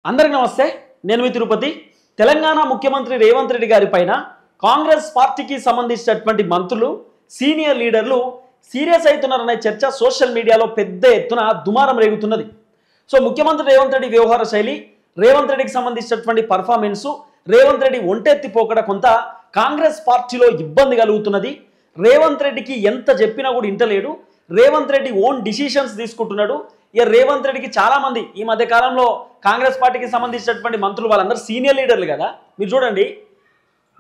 అందరికీ నమస్తే. నేను మీ తిరుపతి. తెలంగాణ ముఖ్యమంత్రి రేవంత్ రెడ్డి గారి పైన కాంగ్రెస్ పార్టీకి సంబంధించినటువంటి మంత్రులు, సీనియర్ లీడర్లు సీరియస్ అవుతున్నారనే చర్చ సోషల్ మీడియాలో పెద్ద ఎత్తున దుమారం రేగుతున్నది. సో ముఖ్యమంత్రి రేవంత్ రెడ్డి వ్యవహార శైలి, రేవంత్ రెడ్డికి సంబంధించినటువంటి పర్ఫార్మెన్సు, రేవంత్ రెడ్డి ఒంటెత్తిపోకడ కొంత కాంగ్రెస్ పార్టీలో ఇబ్బంది కలుగుతున్నది. రేవంత్ రెడ్డికి ఎంత చెప్పినా కూడా ఇంటలేడు. రేవంత్ రెడ్డి ఓన్ డిసిషన్స్ తీసుకుంటున్నాడు. ఇక రేవంత్ రెడ్డికి చాలామంది ఈ మధ్య కాలంలో కాంగ్రెస్ పార్టీకి సంబంధించినటువంటి మంత్రులు వాళ్ళందరూ సీనియర్ లీడర్లు కదా. మీరు చూడండి,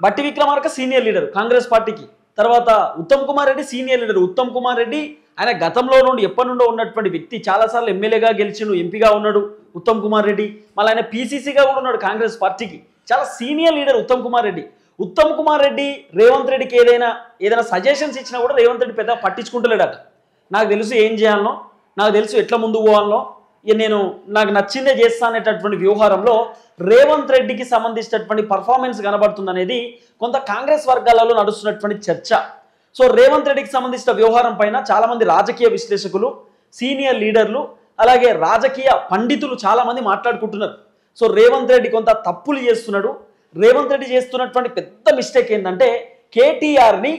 బట్టి విక్రమార్క సీనియర్ లీడర్ కాంగ్రెస్ పార్టీకి, తర్వాత ఉత్తమ్ కుమార్ రెడ్డి సీనియర్ లీడర్. ఉత్తమ్ కుమార్ రెడ్డి ఆయన గతంలో నుండి ఎప్పటి నుండో ఉన్నటువంటి వ్యక్తి, చాలాసార్లు ఎమ్మెల్యేగా గెలిచిండు, ఎంపీగా ఉన్నాడు ఉత్తమ్ కుమార్ రెడ్డి. మళ్ళీ ఆయన పీసీసీగా కూడా ఉన్నాడు కాంగ్రెస్ పార్టీకి. చాలా సీనియర్ లీడర్ ఉత్తమ్ కుమార్ రెడ్డి. ఉత్తమ్ కుమార్ రెడ్డి రేవంత్ రెడ్డికి ఏదైనా సజెషన్స్ ఇచ్చినా కూడా రేవంత్ రెడ్డి పెద్దగా పట్టించుకుంటలేడట. నాకు తెలుసు ఏం చేయాలనో, నాకు తెలుసు ఎట్లా ముందు పోవాలనో, ఇక నాకు నచ్చిందే చేస్తా అనేటటువంటి వ్యవహారంలో రేవంత్ రెడ్డికి సంబంధించినటువంటి పర్ఫార్మెన్స్ కనబడుతుంది అనేది కొంత కాంగ్రెస్ వర్గాలలో నడుస్తున్నటువంటి చర్చ. సో రేవంత్ రెడ్డికి సంబంధించిన వ్యవహారం పైన చాలామంది రాజకీయ విశ్లేషకులు, సీనియర్ లీడర్లు, అలాగే రాజకీయ పండితులు చాలామంది మాట్లాడుకుంటున్నారు. సో రేవంత్ రెడ్డి కొంత తప్పులు చేస్తున్నాడు. రేవంత్ రెడ్డి చేస్తున్నటువంటి పెద్ద మిస్టేక్ ఏంటంటే కేటీఆర్ని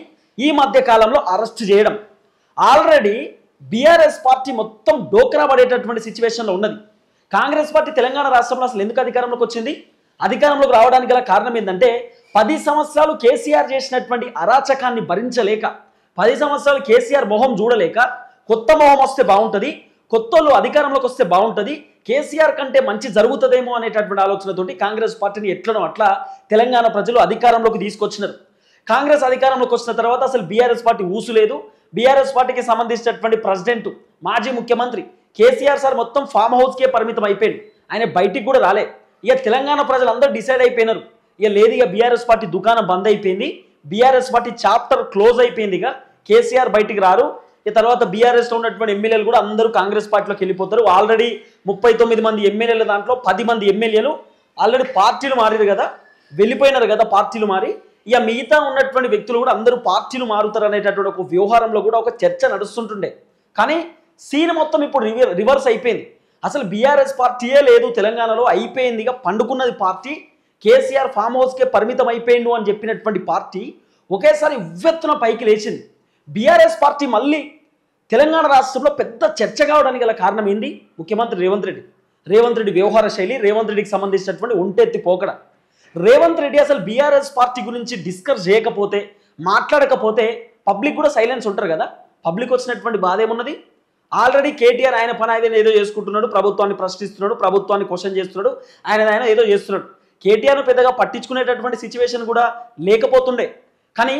ఈ మధ్య కాలంలో అరెస్ట్ చేయడం. ఆల్రెడీ బీఆర్ఎస్ పార్టీ మొత్తం డోక్రా పడేటటువంటి సిచ్యువేషన్లో ఉన్నది. కాంగ్రెస్ పార్టీ తెలంగాణ రాష్ట్రంలో అసలు ఎందుకు అధికారంలోకి వచ్చింది? అధికారంలోకి రావడానికి గల కారణం ఏంటంటే 10 సంవత్సరాలు కేసీఆర్ చేసినటువంటి అరాచకాన్ని భరించలేక, 10 సంవత్సరాలు కేసీఆర్ మొహం చూడలేక, కొత్త మొహం వస్తే బాగుంటుంది, కొత్తోళ్ళు అధికారంలోకి వస్తే బాగుంటుంది, కేసీఆర్ కంటే మంచి జరుగుతుందేమో అనేటటువంటి ఆలోచనతోటి కాంగ్రెస్ పార్టీని ఎట్లనో అట్లా తెలంగాణ ప్రజలు అధికారంలోకి తీసుకొచ్చినారు. కాంగ్రెస్ అధికారంలోకి వచ్చిన తర్వాత అసలు బీఆర్ఎస్ పార్టీ ఊసులేదు. బీఆర్ఎస్ పార్టీకి సంబంధించినటువంటి ప్రెసిడెంట్, మాజీ ముఖ్యమంత్రి కేసీఆర్ సార్ మొత్తం ఫామ్ హౌస్కే పరిమితం అయిపోయింది. ఆయన బయటికి కూడా రాలే. ఇక తెలంగాణ ప్రజలందరూ డిసైడ్ అయిపోయినారు, ఇక లేదు, ఇక బీఆర్ఎస్ పార్టీ దుకాణం బంద్ అయిపోయింది, బీఆర్ఎస్ పార్టీ చాప్టర్ క్లోజ్ అయిపోయింది, ఇక కేసీఆర్ బయటికి రారు. ఈ తర్వాత బీఆర్ఎస్లో ఉన్నటువంటి ఎమ్మెల్యేలు కూడా అందరూ కాంగ్రెస్ పార్టీలోకి వెళ్ళిపోతారు. ఆల్రెడీ 39 మంది ఎమ్మెల్యేల దాంట్లో 10 మంది ఎమ్మెల్యేలు ఆల్రెడీ పార్టీలు మారారు కదా, వెళ్ళిపోయినారు కదా పార్టీలు మారి. ఇక మిగతా ఉన్నటువంటి వ్యక్తులు కూడా అందరూ పార్టీలు మారుతారు అనేటటువంటి ఒక వ్యవహారంలో కూడా ఒక చర్చ నడుస్తుంటుండే. కానీ సీన్ మొత్తం ఇప్పుడు రివర్స్ అయిపోయింది. అసలు బీఆర్ఎస్ పార్టీయే లేదు తెలంగాణలో, అయిపోయింది, ఇక పండుకున్నది పార్టీ, కేసీఆర్ ఫామ్ హౌస్కే పరిమితం అయిపోయిండు అని చెప్పినటువంటి పార్టీ ఒకేసారి ఉవ్వెత్తున పైకి లేచింది. బీఆర్ఎస్ పార్టీ మళ్ళీ తెలంగాణ రాష్ట్రంలో పెద్ద చర్చ కావడానికి గల కారణం ఏంది? ముఖ్యమంత్రి రేవంత్ రెడ్డి వ్యవహార శైలి, రేవంత్ రెడ్డికి సంబంధించినటువంటి ఒంటెత్తి పోకడ. రేవంత్ రెడ్డి అసలు బీఆర్ఎస్ పార్టీ గురించి డిస్కస్ చేయకపోతే, మాట్లాడకపోతే పబ్లిక్ కూడా సైలెన్స్ ఉంటారు కదా. పబ్లిక్ వచ్చినటువంటి బాధ ఏమున్నది? ఆల్రెడీ కేటీఆర్ ఆయన పని ఆయన ఏదో చేసుకుంటున్నాడు, ప్రభుత్వాన్ని ప్రశ్నిస్తున్నాడు, ప్రభుత్వాన్ని క్వశ్చన్ చేస్తున్నాడు, ఆయన ఏదో చేస్తున్నాడు. కేటీఆర్ను పెద్దగా పట్టించుకునేటటువంటి సిచ్యువేషన్ కూడా లేకపోతుండే. కానీ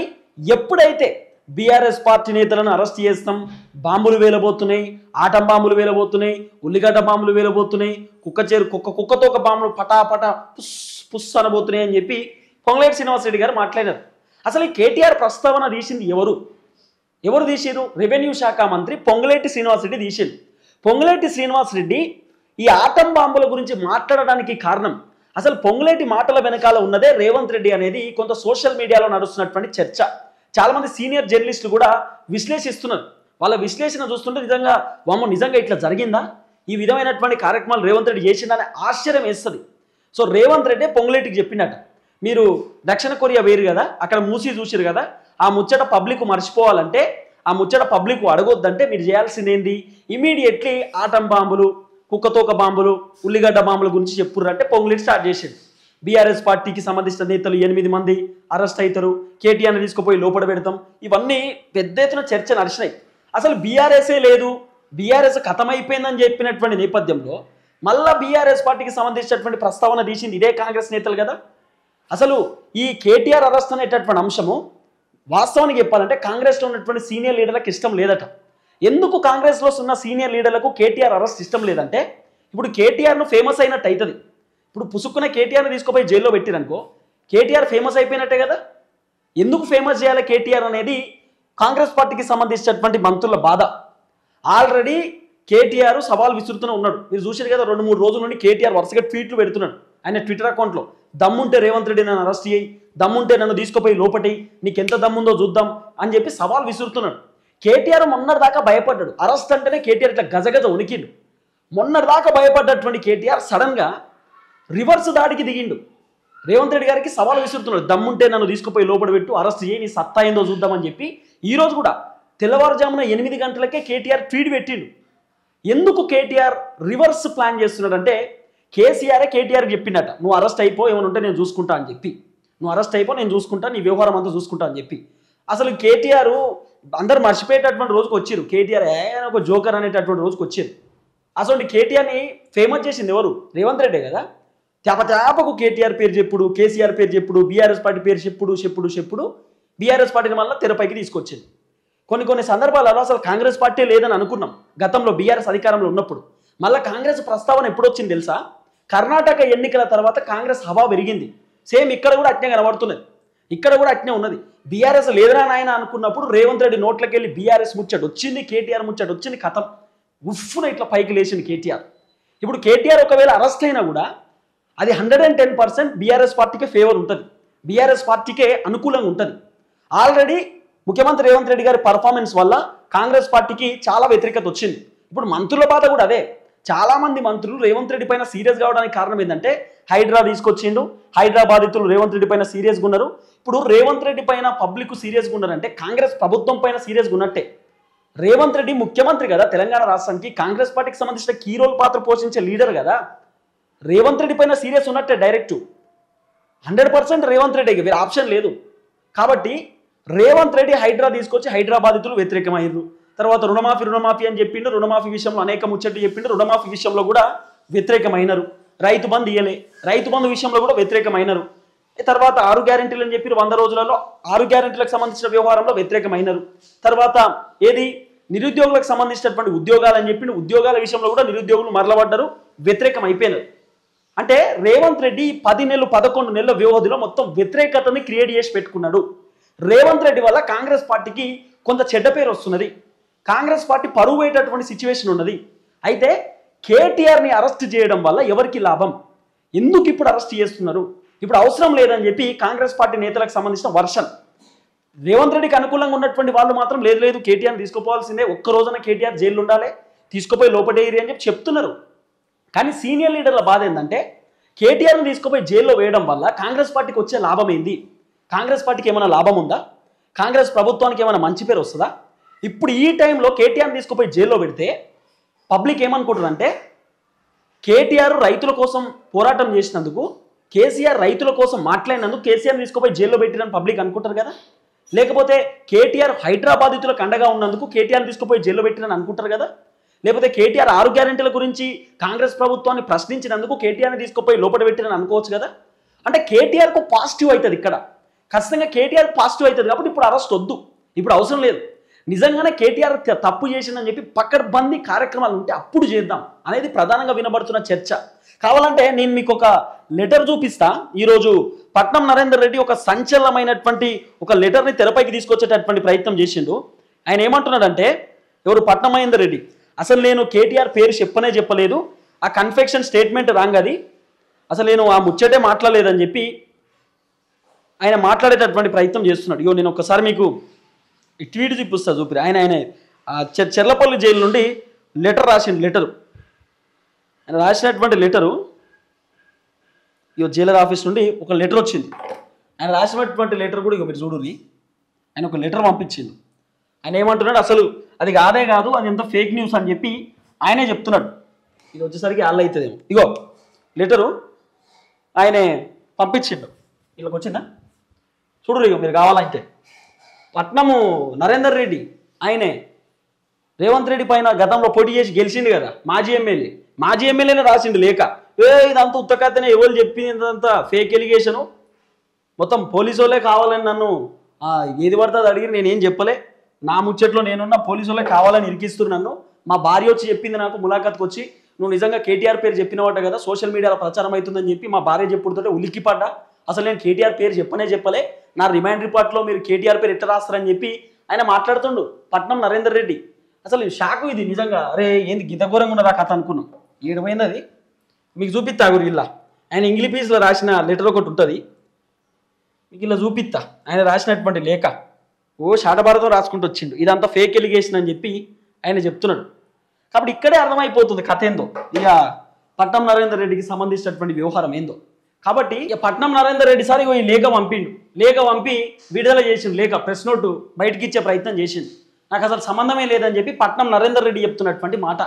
ఎప్పుడైతే బీఆర్ఎస్ పార్టీ నేతలను అరెస్ట్ చేస్తాం, బాంబులు వేలబోతున్నాయి, ఆటం బాంబులు వేలబోతున్నాయి, ఉల్లిగడ్డ బాంబులు వేలబోతున్నాయి, కుక్కతో ఒక బాంబులు పటా పుస్ అనబోతున్నాయి అని చెప్పి పొంగులేటి శ్రీనివాసరెడ్డి గారు మాట్లాడారు. అసలు ఈ కేటీఆర్ ప్రస్తావన తీసింది ఎవరు తీసిరు? రెవెన్యూ శాఖ మంత్రి పొంగులేటి శ్రీనివాసరెడ్డి తీసింది. పొంగులేటి శ్రీనివాసరెడ్డి ఈ ఆటం బాంబుల గురించి మాట్లాడడానికి కారణం, అసలు పొంగులేటి మాటల వెనకాల ఉన్నదే రేవంత్ రెడ్డి అనేది కొంత సోషల్ మీడియాలో నడుస్తున్నటువంటి చర్చ. చాలామంది సీనియర్ జర్నలిస్టులు కూడా విశ్లేషిస్తున్నారు. వాళ్ళ విశ్లేషణ చూస్తుంటే నిజంగా ఇట్లా జరిగిందా, ఈ విధమైనటువంటి కార్యక్రమాలు రేవంత్ రెడ్డి చేసిందని ఆశ్చర్యం వేస్తుంది. సో రేవంత్ రెడ్డి పొంగులేటికి చెప్పినట్ట, మీరు దక్షిణ కొరియా వేరు కదా, అక్కడ మూసి చూసిరు కదా, ఆ ముచ్చట పబ్లిక్ మర్చిపోవాలంటే, ఆ ముచ్చట పబ్లిక్ అడగొద్దంటే మీరు చేయాల్సింది ఏంది? ఇమీడియట్లీ ఆటం బాంబులు, కుక్కతోక బాంబులు, ఉల్లిగడ్డ బాంబుల గురించి చెప్పుర్రంటే పొంగులేటి స్టార్ట్ చేసింది. బీఆర్ఎస్ పార్టీకి సంబంధించిన నేతలు 8 మంది అరెస్ట్ అవుతారు, కేటీఆర్ని తీసుకుపోయి లోపల పెడతాం, ఇవన్నీ పెద్ద ఎత్తున చర్చ నడిచినాయి. అసలు బీఆర్ఎస్ఏ లేదు, బీఆర్ఎస్ ఖతమైపోయిందని చెప్పినటువంటి నేపథ్యంలో మళ్ళా బీఆర్ఎస్ పార్టీకి సంబంధించినటువంటి ప్రస్తావన తీసింది ఇదే కాంగ్రెస్ నేతలు కదా. అసలు ఈ కేటీఆర్ అరెస్ట్ అనేటటువంటి అంశము వాస్తవానికి చెప్పాలంటే కాంగ్రెస్లో ఉన్నటువంటి సీనియర్ లీడర్లకు ఇష్టం లేదట. ఎందుకు కాంగ్రెస్లో ఉన్న సీనియర్ లీడర్లకు కేటీఆర్ అరెస్ట్ ఇష్టం లేదంటే, ఇప్పుడు కేటీఆర్ను ఫేమస్ అయినట్టు అవుతుంది. ఇప్పుడు పుసుక్కున కేటీఆర్ని తీసుకుపోయి జైల్లో పెట్టిరనుకో, కేటీఆర్ ఫేమస్ అయిపోయినట్టే కదా. ఎందుకు ఫేమస్ చేయాలి కేటీఆర్ అనేది కాంగ్రెస్ పార్టీకి సంబంధించినటువంటి మంత్రుల బాధ. ఆల్రెడీ కేటీఆర్ సవాల్ విసురుతూనే ఉన్నాడు. మీరు చూసారు కదా, 2-3 రోజుల నుండి కేటీఆర్ వరుసగా ట్వీట్లు పెడుతున్నాడు ఆయన ట్విట్టర్ అకౌంట్లో. దమ్ముంటే రేవంత్ రెడ్డి నన్ను అరెస్ట్ చేయి, దమ్ముంటే నన్ను తీసుకుపోయి లోపటి, నీకెంత దమ్ముందో చూద్దాం అని చెప్పి సవాల్ విసురుతున్నాడు. కేటీఆర్ మొన్నటిదాకా భయపడ్డాడు, అరెస్ట్ అంటేనే కేటీఆర్ ఇట్లా గజగజ ఉనికిండు. మొన్నటిదాకా భయపడ్డటువంటి కేటీఆర్ సడన్గా రివర్స్ దాడికి దిగిండు. రేవంత్ రెడ్డి గారికి సవాల్ విసురుతున్నాడు, దమ్ముంటే నన్ను తీసుకుపోయి లోపల పెట్టు, అరెస్ట్ చేయి, నీ సత్తా ఏందో చూద్దామని చెప్పి ఈరోజు కూడా తెల్లవారుజామున 8 గంటలకే కేటీఆర్ ట్వీట్ పెట్టిండు. ఎందుకు కేటీఆర్ రివర్స్ ప్లాన్ చేస్తున్నాడంటే, కేసీఆరే కేటీఆర్కి చెప్పిండట, నువ్వు అరెస్ట్ అయిపో, ఏమైనా ఉంటే నేను చూసుకుంటా అని చెప్పి, నువ్వు అరెస్ట్ అయిపో, నేను చూసుకుంటా, నీ వ్యవహారం అంతా చూసుకుంటా అని చెప్పి. అసలు కేటీఆర్ అందరు మర్చిపోయేటటువంటి రోజుకి వచ్చారు. కేటీఆర్ ఒక జోకర్ అనేటటువంటి రోజుకి వచ్చారు. అసలు కేటీఆర్ని ఫేమస్ చేసింది ఎవరు? రేవంత్ రెడ్డే కదా. తేపకు కేటీఆర్ పేరు చెప్పుడు, కేసీఆర్ పేరు చెప్పుడు, బీఆర్ఎస్ పార్టీ పేరు చెప్పుడు బీఆర్ఎస్ పార్టీని మళ్ళీ తెరపైకి తీసుకొచ్చింది. కొన్ని సందర్భాలలో అసలు కాంగ్రెస్ పార్టీ లేదని అనుకున్నాం గతంలో బీఆర్ఎస్ అధికారంలో ఉన్నప్పుడు. మళ్ళీ కాంగ్రెస్ ప్రస్తావన ఎప్పుడు వచ్చింది తెలుసా? కర్ణాటక ఎన్నికల తర్వాత కాంగ్రెస్ హవా పెరిగింది. సేమ్ ఇక్కడ కూడా అట్నే కనబడుతున్నది, ఇక్కడ కూడా అట్నే ఉన్నది. బీఆర్ఎస్ లేదరా నాయన అనుకున్నప్పుడు రేవంత్ రెడ్డి నోట్లకి వెళ్ళి బీఆర్ఎస్ ముచ్చట వచ్చింది, కేటీఆర్ ముచ్చట వచ్చింది, కథం ఉఫ్ఫున ఇట్లా పైకి లేచింది కేటీఆర్. ఇప్పుడు కేటీఆర్ ఒకవేళ అరెస్ట్ అయినా కూడా అది 110% బీఆర్ఎస్ పార్టీకే ఫేవర్ ఉంటుంది, బీఆర్ఎస్ పార్టీకే అనుకూలంగా ఉంటుంది. ఆల్రెడీ ముఖ్యమంత్రి రేవంత్ రెడ్డి గారి పర్ఫార్మెన్స్ వల్ల కాంగ్రెస్ పార్టీకి చాలా వ్యతిరేకత వచ్చింది. ఇప్పుడు మంత్రుల బాధ కూడా అదే. చాలా మంది మంత్రులు రేవంత్ రెడ్డి పైన సీరియస్ కావడానికి కారణం ఏంటంటే, హైడ్రా తీసుకొచ్చిండు, హైడ్రా బాధితులు రేవంత్ రెడ్డి పైన సీరియస్గా ఉన్నారు. ఇప్పుడు రేవంత్ రెడ్డి పైన పబ్లిక్ సీరియస్గా ఉన్నారంటే కాంగ్రెస్ ప్రభుత్వం పైన సీరియస్గా ఉన్నట్టే. రేవంత్ రెడ్డి ముఖ్యమంత్రి కదా తెలంగాణ రాష్ట్రానికి, కాంగ్రెస్ పార్టీకి సంబంధించిన కీ రోల్ పాత్ర పోషించే లీడర్ కదా. రేవంత్ రెడ్డి పైన సీరియస్ ఉన్నట్టే డైరెక్ట్ 100% రేవంత్ రెడ్డికి వేరే ఆప్షన్ లేదు. కాబట్టి రేవంత్ రెడ్డి హైడ్రా తీసుకొచ్చి హైడ్రా బాధితులు వ్యతిరేకమయ్యారు. తర్వాత రుణమాఫీ అని చెప్పిండు, రుణమాఫీ విషయంలో అనేక ముచ్చట్లు చెప్పిండు, రుణమాఫీ విషయంలో కూడా వ్యతిరేకమైనరు. రైతు బంధు ఇయ్యలే, రైతు బంధు విషయంలో కూడా వ్యతిరేకమైనరు. తర్వాత 6 గ్యారెంటీలు అని చెప్పి 100 రోజులలో 6 గ్యారెంటీలకు సంబంధించిన వ్యవహారంలో వ్యతిరేకమైనరు. తర్వాత ఏది నిరుద్యోగులకు సంబంధించినటువంటి ఉద్యోగాలు అని చెప్పి ఉద్యోగాల విషయంలో కూడా నిరుద్యోగులు మరలబడ్డారు, వ్యతిరేకం అయిపోయినారు. అంటే రేవంత్ రెడ్డి 10 నెలలు 11 నెలల వ్యవధిలో మొత్తం వ్యతిరేకతని క్రియేట్ చేసి పెట్టుకున్నాడు. రేవంత్ రెడ్డి వల్ల కాంగ్రెస్ పార్టీకి కొంత చెడ్డ పేరు వస్తున్నది, కాంగ్రెస్ పార్టీ పరువు పోయేటటువంటి సిచ్యువేషన్ ఉన్నది. అయితే కేటీఆర్ని అరెస్ట్ చేయడం వల్ల ఎవరికి లాభం? ఎందుకు ఇప్పుడు అరెస్ట్ చేస్తున్నారు? ఇప్పుడు అవసరం లేదని చెప్పి కాంగ్రెస్ పార్టీ నేతలకు సంబంధించిన వర్షన్. రేవంత్ రెడ్డికి అనుకూలంగా ఉన్నటువంటి వాళ్ళు మాత్రం లేదు కేటీఆర్ని తీసుకుపోవాల్సిందే, ఒక్క రోజున కేటీఆర్ జైలు ఉండాలి, తీసుకుపోయి లోపడేయరి అని చెప్పి చెప్తున్నారు. కానీ సీనియర్ లీడర్ల బాధ ఏంటంటే, కేటీఆర్ని తీసుకుపోయి జైల్లో వేయడం వల్ల కాంగ్రెస్ పార్టీకి వచ్చే లాభం ఏంది? కాంగ్రెస్ పార్టీకి ఏమైనా లాభం ఉందా? కాంగ్రెస్ ప్రభుత్వానికి ఏమైనా మంచి పేరు వస్తుందా? ఇప్పుడు ఈ టైంలో కేటీఆర్ని తీసుకుపోయి జైల్లో పెడితే పబ్లిక్ ఏమనుకుంటారంటే, కేటీఆర్ రైతుల కోసం పోరాటం చేసినందుకు, కేసీఆర్ రైతుల కోసం మాట్లాడినందుకు కేసీఆర్ని తీసుకుపోయి జైల్లో పెట్టిరని పబ్లిక్ అనుకుంటారు కదా. లేకపోతే కేటీఆర్ హైదరాబాదితులకు అండగా ఉన్నందుకు కేటీఆర్ని తీసుకుపోయి జైల్లో పెట్టిరని అనుకుంటారు కదా. లేకపోతే కేటీఆర్ 6 గ్యారెంటీల గురించి కాంగ్రెస్ ప్రభుత్వాన్ని ప్రశ్నించినందుకు కేటీఆర్ని తీసుకుపోయి లోపల పెట్టిరని అనుకోవచ్చు కదా. అంటే కేటీఆర్కు పాజిటివ్ అవుతుంది, ఇక్కడ ఖచ్చితంగా కేటీఆర్ పాజిటివ్ అవుతుంది. కాబట్టి ఇప్పుడు అరెస్ట్ వద్దు, ఇప్పుడు అవసరం లేదు. నిజంగానే కేటీఆర్ తప్పు చేసిందని చెప్పి పకడ్బందీ కార్యక్రమాలు ఉంటే అప్పుడు చేద్దాం అనేది ప్రధానంగా వినబడుతున్న చర్చ. కావాలంటే నేను మీకు ఒక లెటర్ చూపిస్తా. ఈరోజు పట్నం నరేందర్ రెడ్డి ఒక సంచలనమైనటువంటి ఒక లెటర్ని తెరపైకి తీసుకొచ్చేటటువంటి ప్రయత్నం చేసిండు. ఆయన ఏమంటున్నాడంటే, ఎవరు? పట్నం మహేందర్ రెడ్డి, అసలు నేను కేటీఆర్ పేరు చెప్పలేదు, ఆ కన్ఫెక్షన్ స్టేట్మెంట్ రాంగ్, అది అసలు నేను ఆ ముచ్చటే మాట్లాడలేదని చెప్పి ఆయన మాట్లాడేటటువంటి ప్రయత్నం చేస్తున్నాడు. ఇగో నేను ఒకసారి మీకు ఈ ట్వీట్ చూపిస్తా, చూపిరి. ఆయన చెర్లపల్లి జైలు నుండి లెటర్ రాసిండు. ఆయన రాసినటువంటి లెటరు, ఇగో జైలర్ ఆఫీస్ నుండి ఒక లెటర్ వచ్చింది. ఆయన రాసినటువంటి లెటర్ కూడా ఇక మీరు చూడుని, ఆయన ఒక లెటర్ పంపించిండు. ఆయన ఏమంటున్నాడు, అసలు అది కాదు, అది ఎంత ఫేక్ న్యూస్ అని చెప్పి ఆయనే చెప్తున్నాడు. ఇది వచ్చేసరికి అల్ల అవుతుందేమో. ఇగో లెటరు ఆయనే పంపించిండు, వీళ్ళకి వచ్చిందా చూడు. ఇగో మీరు కావాలంటే, పట్నము నరేందర్ రెడ్డి ఆయనే రేవంత్ రెడ్డి పైన గతంలో పోటీ చేసి గెలిచింది కదా, మాజీ ఎమ్మెల్యేనే రాసిండు లేక. ఇదంతా ఉత్తకత్తనే ఎవరు చెప్పింది, ఇదంతా ఫేక్ ఎలిగేషను, మొత్తం పోలీసు వాళ్ళే కావాలని నన్ను ఏది పడుతుంది అడిగి నేనేం చెప్పలే, నా ముచ్చట్లో నేనున్న పోలీసు వాళ్ళే కావాలని ఇరికిస్తున్నారు నన్ను. మా భార్య వచ్చి చెప్పింది నాకు ములాఖత్కి వచ్చి, నువ్వు నిజంగా కేటీఆర్ పేరు చెప్పినవాట కదా, సోషల్ మీడియాలో ప్రచారం అవుతుందని చెప్పి మా భార్య చెప్పుడుతుంటే ఉలిక్కిపడ్డా. అసలు నేను కేటీఆర్ పేరు చెప్పలే, నా రిమాండ్ రిపోర్ట్లో మీరు కేటీఆర్ పేరు ఎట్లా రాస్తారని చెప్పి ఆయన మాట్లాడుతుండు పట్నం నరేందర్ రెడ్డి. అసలు షాకు ఇది నిజంగా. అరే ఏంది గింత ఘోరంగా ఉన్నదా కథ అనుకున్నాం. ఏడమైంది అది మీకు చూపిస్తా గురి. ఇలా ఆయన ఇంగ్లీష్ పీస్లో రాసిన లెటర్ ఒకటి ఉంటుంది, మీకు ఇలా చూపిస్తా. ఆయన రాసినటువంటి లేఖ శాటభారతం రాసుకుంటూ వచ్చిండు, ఇదంతా ఫేక్ ఎలిగేషన్ అని చెప్పి ఆయన చెప్తున్నాడు. కాబట్టి ఇక్కడే అర్థమైపోతుంది కథ ఏందో. ఇక పట్నం నరేందర్ రెడ్డికి సంబంధించినటువంటి వ్యవహారం ఏందో. కాబట్టి పట్నం నరేందర్ రెడ్డి సార్ ఈ లేఖ పంపిండు, లేఖ పంపి విడుదల చేసిండు, లేఖ ప్రెస్ నోటు బయటికి ఇచ్చే ప్రయత్నం చేసిండు. నాకు అసలు సంబంధమే లేదని చెప్పి పట్నం నరేందర్ రెడ్డి చెప్తున్నటువంటి మాట.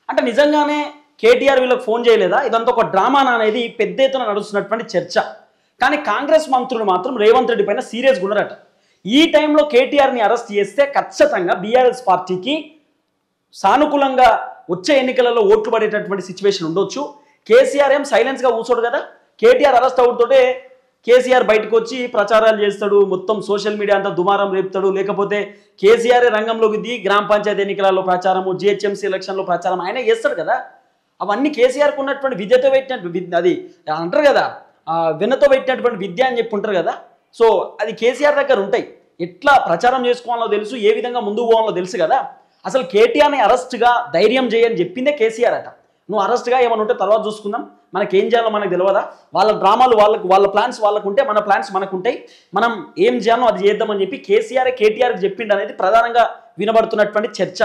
అంటే నిజంగానే కేటీఆర్ వీళ్ళకి ఫోన్ చేయలేదా, ఇదంతా ఒక డ్రామానా అనేది పెద్ద ఎత్తున నడుస్తున్నటువంటి చర్చ. కానీ కాంగ్రెస్ మంత్రులు మాత్రం రేవంత్ రెడ్డి పైన సీరియస్గా ఉన్నారట. ఈ టైంలో కేటీఆర్ని అరెస్ట్ చేస్తే ఖచ్చితంగా బీఆర్ఎస్ పార్టీకి సానుకూలంగా వచ్చే ఎన్నికలలో ఓట్లు పడేటటువంటి సిచ్యువేషన్ ఉండొచ్చు. కేసీఆర్ ఏం సైలెన్స్గా కూర్చోడు కదా. కేటీఆర్ అరెస్ట్ అవుతుంటే కేసీఆర్ బయటకు వచ్చి ప్రచారాలు చేస్తాడు, మొత్తం సోషల్ మీడియా అంతా దుమారం రేపుతాడు. లేకపోతే కేసీఆర్ రంగంలోకి దిగి గ్రామ పంచాయతీ ఎన్నికలలో ప్రచారము, జిహెచ్ఎంసీ ఎలక్షన్లో ప్రచారం ఆయన చేస్తాడు కదా. అవన్నీ కేసీఆర్కు ఉన్నటువంటి విద్యతో పెట్టినటువంటి అది అంటారు కదా, వెన్నతో పెట్టినటువంటి విద్య అని చెప్పి ఉంటారు కదా. సో అది కేసీఆర్ దగ్గర ఉంటాయి. ఎట్లా ప్రచారం చేసుకోవాలో తెలుసు, ఏ విధంగా ముందుకు పోవాలో తెలుసు కదా. అసలు కేటీఆర్ని అరెస్ట్గా ధైర్యం చేయని చెప్పిందే కేసీఆర్ అట. నువ్వు అరెస్ట్గా ఏమైనా ఉంటే తర్వాత చూసుకుందాం, మనకి ఏం చేయాలో మనకు తెలియదా, వాళ్ళ డ్రామాలు వాళ్ళకు, వాళ్ళ ప్లాన్స్ వాళ్ళకు ఉంటే మన ప్లాన్స్ మనకు ఉంటాయి, మనం ఏం చేయాలో అది చేద్దామని చెప్పి కేటీఆర్కి చెప్పిండు అనేది ప్రధానంగా వినబడుతున్నటువంటి చర్చ.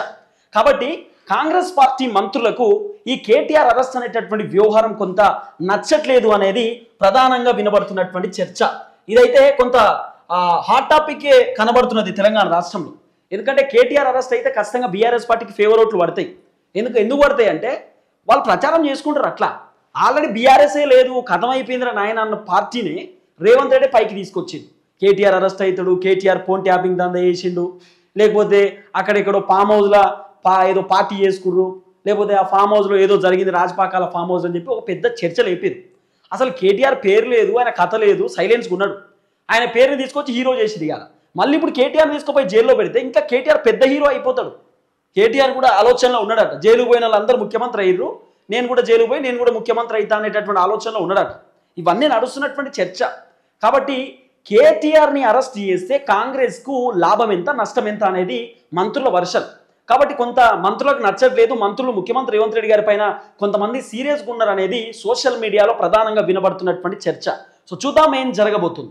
కాబట్టి కాంగ్రెస్ పార్టీ మంత్రులకు ఈ కేటీఆర్ అరెస్ట్ అనేటటువంటి వ్యవహారం కొంత నచ్చట్లేదు అనేది ప్రధానంగా వినబడుతున్నటువంటి చర్చ. ఇదైతే కొంత హాట్ టాపిక్కే కనబడుతున్నది తెలంగాణ రాష్ట్రంలో. ఎందుకంటే కేటీఆర్ అరెస్ట్ అయితే ఖచ్చితంగా బీఆర్ఎస్ పార్టీకి ఫేవర్ ఓట్లు పడతాయి. ఎందుకు పడతాయి అంటే వాళ్ళు ప్రచారం చేసుకుంటారు. అట్లా ఆల్రెడీ బీఆర్ఎస్ఏ లేదు, కథం అయిపోయిందిరా నాయన అన్న పార్టీని రేవంత్ రెడ్డి పైకి తీసుకొచ్చిండు. కేటీఆర్ అరెస్ట్ అవుతాడు, కేటీఆర్ ఫోన్ ట్యాపింగ్ దందా చేసిండు, లేకపోతే అక్కడెక్కడో ఫామ్ హౌస్లో ఏదో పార్టీ చేసుకుర్రు, లేకపోతే ఆ ఫామ్ హౌస్లో ఏదో జరిగింది, రాజపాకాల ఫామ్ హౌస్ అని చెప్పి ఒక పెద్ద చర్చ లేపారు. అసలు కేటీఆర్ పేరు లేదు, ఆయన కథ లేదు, సైలెన్స్గా ఉన్నాడు. ఆయన పేరుని తీసుకొచ్చి హీరో చేసింది ఇక. మళ్ళీ ఇప్పుడు కేటీఆర్ తీసుకుపోయి జైల్లో పెడితే ఇంకా కేటీఆర్ పెద్ద హీరో అయిపోతాడు. కేటీఆర్ కూడా ఆలోచనలో ఉన్నాడట. జైలుకు పోయిన వాళ్ళందరూ ముఖ్యమంత్రి అయ్యారు, నేను కూడా జైలుకు పోయి నేను కూడా ముఖ్యమంత్రి అవుతా అనేటటువంటి ఆలోచనలో ఉన్నాడట. ఇవన్నీ నడుస్తున్నటువంటి చర్చ. కాబట్టి కేటీఆర్ని అరెస్ట్ చేస్తే కాంగ్రెస్కు లాభం ఎంత, నష్టం ఎంత అనేది మంత్రుల వర్షన్. కాబట్టి కొంత మంత్రులకు నచ్చట్లేదు, మంత్రులు ముఖ్యమంత్రి రేవంత్ రెడ్డి గారి పైన కొంతమంది సీరియస్గా ఉన్నారు అనేది సోషల్ మీడియాలో ప్రధానంగా వినబడుతున్నటువంటి చర్చ. సో చూద్దాం ఏం జరగబోతుంది.